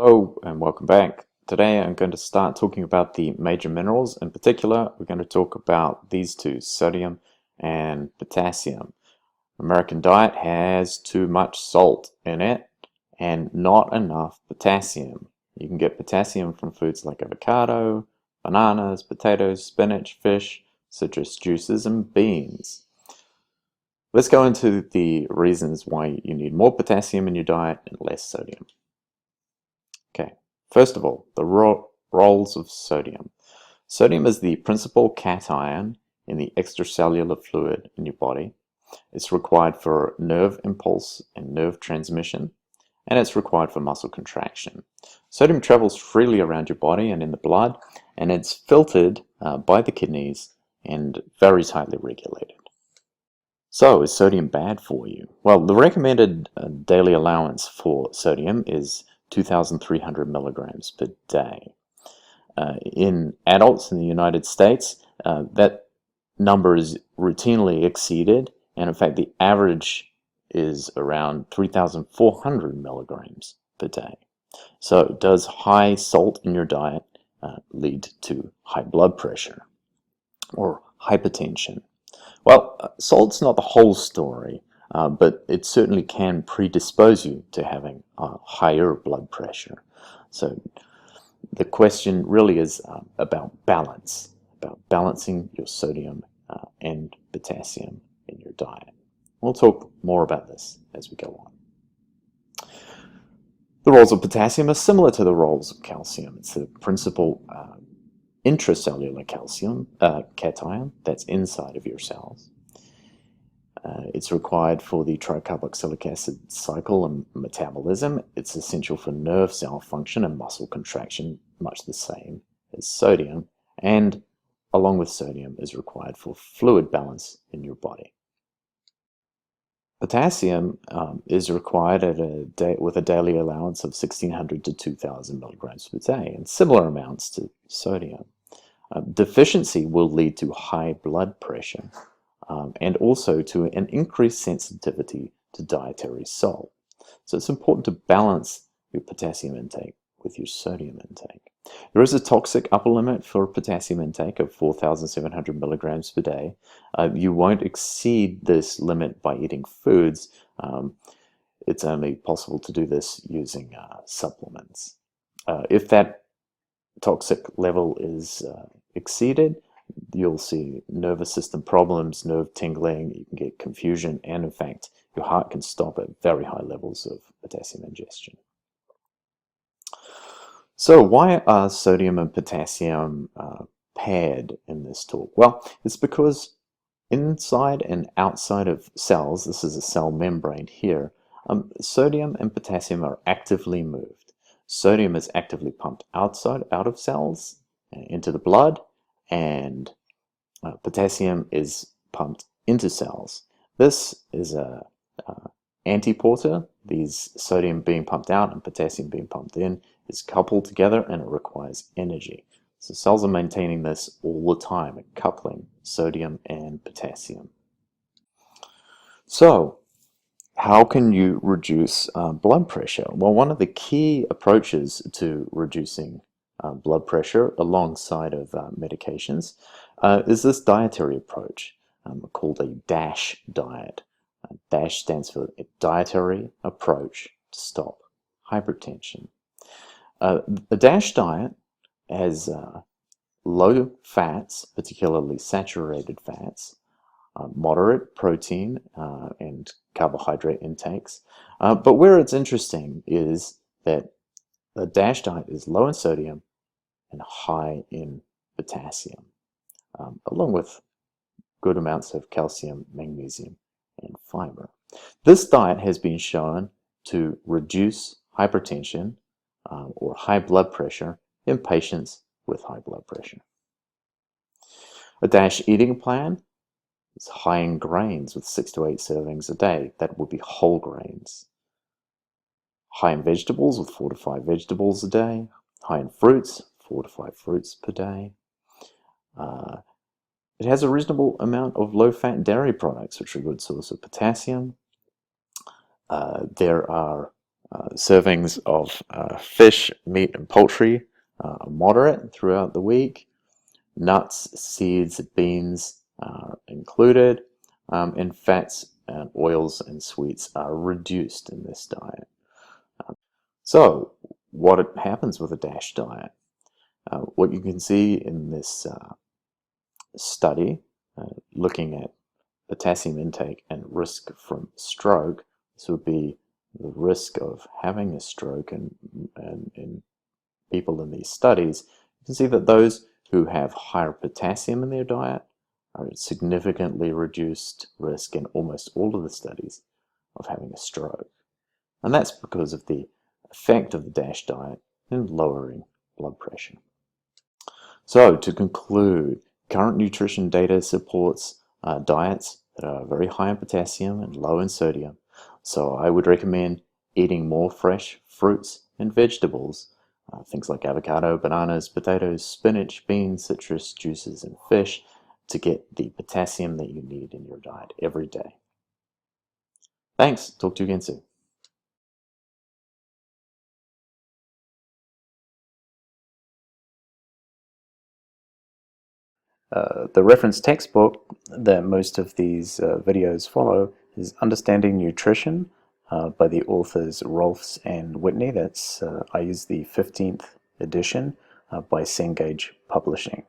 Hello and welcome back. Today I'm going to start talking about the major minerals. In particular, we're going to talk about these two, sodium and potassium. American diet has too much salt in it and not enough potassium. You can get potassium from foods like avocado, bananas, potatoes, spinach, fish, citrus juices, and beans. Let's go into the reasons why you need more potassium in your diet and less sodium. Okay, first of all, the roles of sodium. Sodium is the principal cation in the extracellular fluid in your body. It's required for nerve impulse and nerve transmission, and it's required for muscle contraction. Sodium travels freely around your body and in the blood, and it's filtered by the kidneys and very tightly regulated. So, is sodium bad for you? Well, the recommended daily allowance for sodium is 2,300 milligrams per day. In adults in the United States, that number is routinely exceeded, and in fact, the average is around 3,400 milligrams per day. So, does high salt in your diet lead to high blood pressure or hypertension? Well, salt's not the whole story, but it certainly can predispose you to having higher blood pressure. So the question really is about balance, about balancing your sodium and potassium in your diet. We'll talk more about this as we go on. The roles of potassium are similar to the roles of calcium. It's the principal intracellular calcium cation that's inside of your cells. It's required for the tricarboxylic acid cycle and metabolism. It's essential for nerve cell function and muscle contraction, much the same as sodium, and along with sodium is required for fluid balance in your body. Potassium is required with a daily allowance of 1,600 to 2,000 milligrams per day, and similar amounts to sodium. Deficiency will lead to high blood pressure and also to an increased sensitivity to dietary salt. So it's important to balance your potassium intake with your sodium intake. There is a toxic upper limit for potassium intake of 4,700 milligrams per day. You won't exceed this limit by eating foods. It's only possible to do this using supplements. If that toxic level is exceeded, you'll see nervous system problems, nerve tingling, you can get confusion, and in fact, your heart can stop at very high levels of potassium ingestion. So why are sodium and potassium paired in this talk? Well, it's because inside and outside of cells, this is a cell membrane here, sodium and potassium are actively moved. Sodium is actively pumped out of cells into the blood, and potassium is pumped into cells. This is a antiporter. These sodium being pumped out and potassium being pumped in is coupled together, and it requires energy. So cells are maintaining this all the time, coupling sodium and potassium. So how can you reduce blood pressure? Well, one of the key approaches to reducing blood pressure alongside of medications is this dietary approach called a DASH diet. DASH stands for a dietary approach to stop hypertension. The DASH diet has low fats, particularly saturated fats, moderate protein and carbohydrate intakes. But where it's interesting is that the DASH diet is low in sodium and high in potassium, along with good amounts of calcium, magnesium, and fiber. This diet has been shown to reduce hypertension or high blood pressure in patients with high blood pressure. A DASH eating plan is high in grains with 6 to 8 servings a day. That would be whole grains. High in vegetables with 4 to 5 vegetables a day. High in fruits, 4 to 5 fruits per day. It has a reasonable amount of low-fat dairy products, which are a good source of potassium. There are Servings of fish, meat, and poultry are moderate throughout the week. Nuts, seeds, beans included, and fats and oils and sweets are reduced in this diet. So, what happens with a DASH diet? What you can see in this study, looking at potassium intake and risk from stroke, this would be the risk of having a stroke in people in these studies. You can see that those who have higher potassium in their diet are at significantly reduced risk in almost all of the studies of having a stroke. And that's because of the effect of the DASH diet in lowering blood pressure. So to conclude, current nutrition data supports diets that are very high in potassium and low in sodium. So I would recommend eating more fresh fruits and vegetables, things like avocado, bananas, potatoes, spinach, beans, citrus, juices, and fish to get the potassium that you need in your diet every day. Thanks. Talk to you again soon. The reference textbook that most of these videos follow is Understanding Nutrition by the authors Rolfs and Whitney. I use the 15th edition by Cengage Publishing.